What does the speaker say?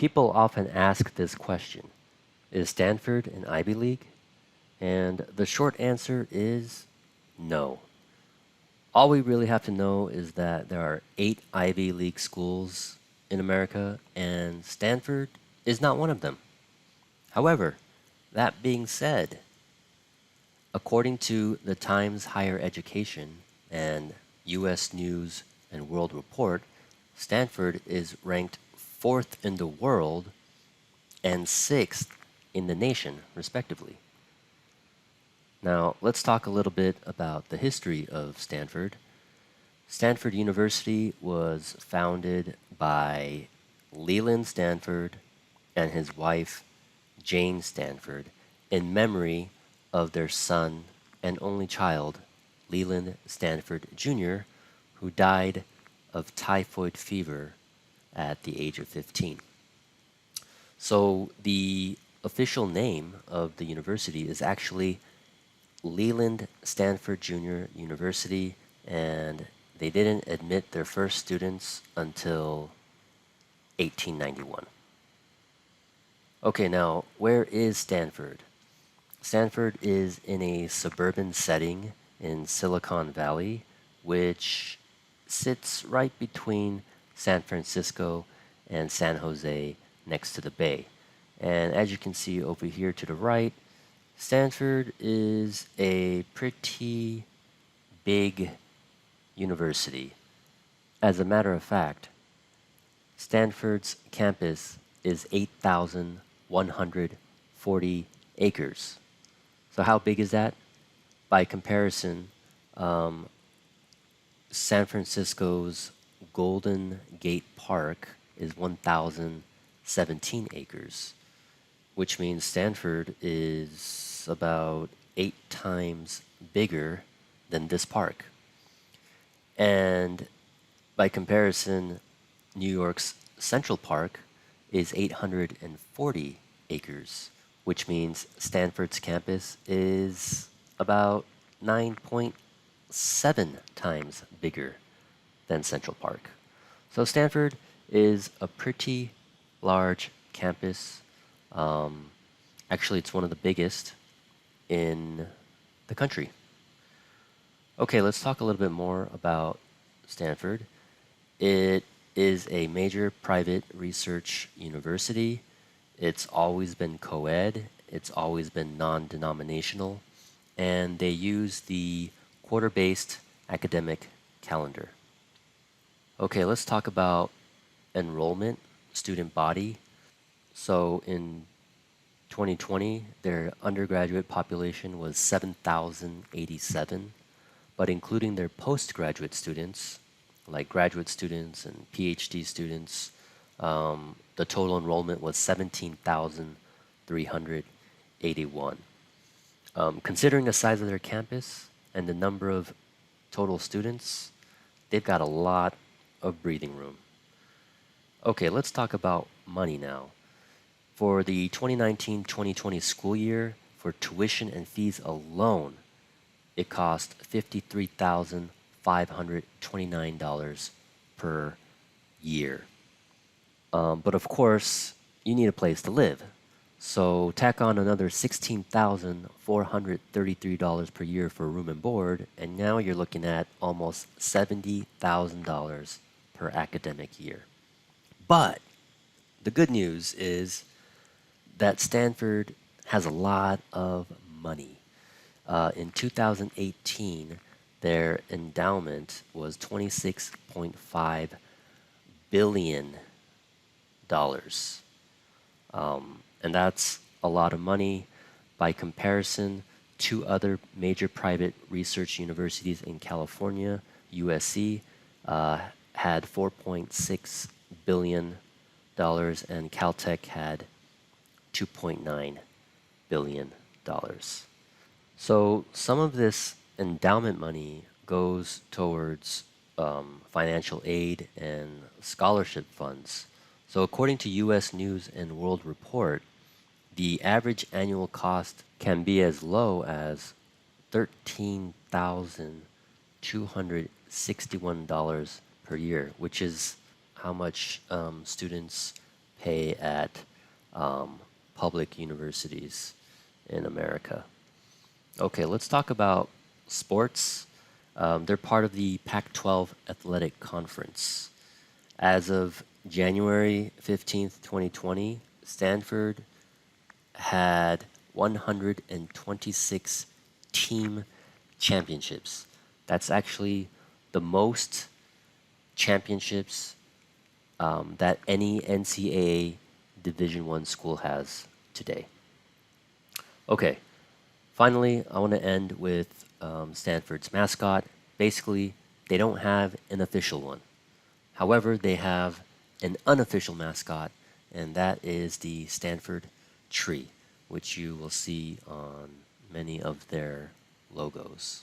People often ask this question: is Stanford an Ivy League? And the short answer is no. All we really have to know is that there are 8 Ivy League schools in America, and Stanford is not one of them. However, that being said, according to the Times Higher Education and US News and World Report, Stanford is ranked 4th in the world and 6th in the nation, respectively. Now, let's talk a little bit about the history of Stanford. Stanford University was founded by Leland Stanford and his wife, Jane Stanford, in memory of their son and only child, Leland Stanford Jr., who died of typhoid fever at the age of 15. So the official name of the university is actually Leland Stanford Jr. University, and they didn't admit their first students until 1891. Okay, now, where is Stanford? Stanford is in a suburban setting in Silicon Valley, which sits right between San Francisco and San Jose next to the bay. And as you can see over here to the right, Stanford is a pretty big university. As a matter of fact, Stanford's campus is 8,140 acres. So how big is that? By comparison, San Francisco's Golden Gate Park is 1,017 acres, which means Stanford is about 8 times bigger than this park. And by comparison, New York's Central Park is 840 acres, which means Stanford's campus is about 9.7 times bigger than Central Park. So Stanford is a pretty large campus. Actually, it's one of the biggest in the country. Okay, let's talk a little bit more about Stanford. It is a major private research university. It's always been co-ed, it's always been non-denominational, and they use the quarter-based academic calendar. Okay, let's talk about enrollment, student body. So in 2020, their undergraduate population was 7,087, but including their postgraduate students, like graduate students and PhD students, the total enrollment was 17,381. Considering the size of their campus and the number of total students, they've got a lot of breathing room. Okay, let's talk about money now. For the 2019-2020 school year, for tuition and fees alone, it cost $53,529 per year. But of course, you need a place to live. So tack on another $16,433 per year for room and board, and now you're looking at almost $70,000 per academic year. But the good news is that Stanford has a lot of money. In 2018, their endowment was $26.5 billion. And that's a lot of money. By comparison, 2 other major private research universities in California, USC, had $4.6 billion, and Caltech had $2.9 billion. So some of this endowment money goes towards financial aid and scholarship funds. So according to US News and World Report, the average annual cost can be as low as $13,261 per year, which is how much students pay at public universities in America. Okay, let's talk about sports. They're part of the Pac 12 Athletic Conference. As of January 15th, 2020, Stanford had 126 team championships. That's actually the most championships that any NCAA Division One school has today. Okay, finally, I want to end with Stanford's mascot. Basically, they don't have an official one. However, they have an unofficial mascot, and that is the Stanford tree, which you will see on many of their logos.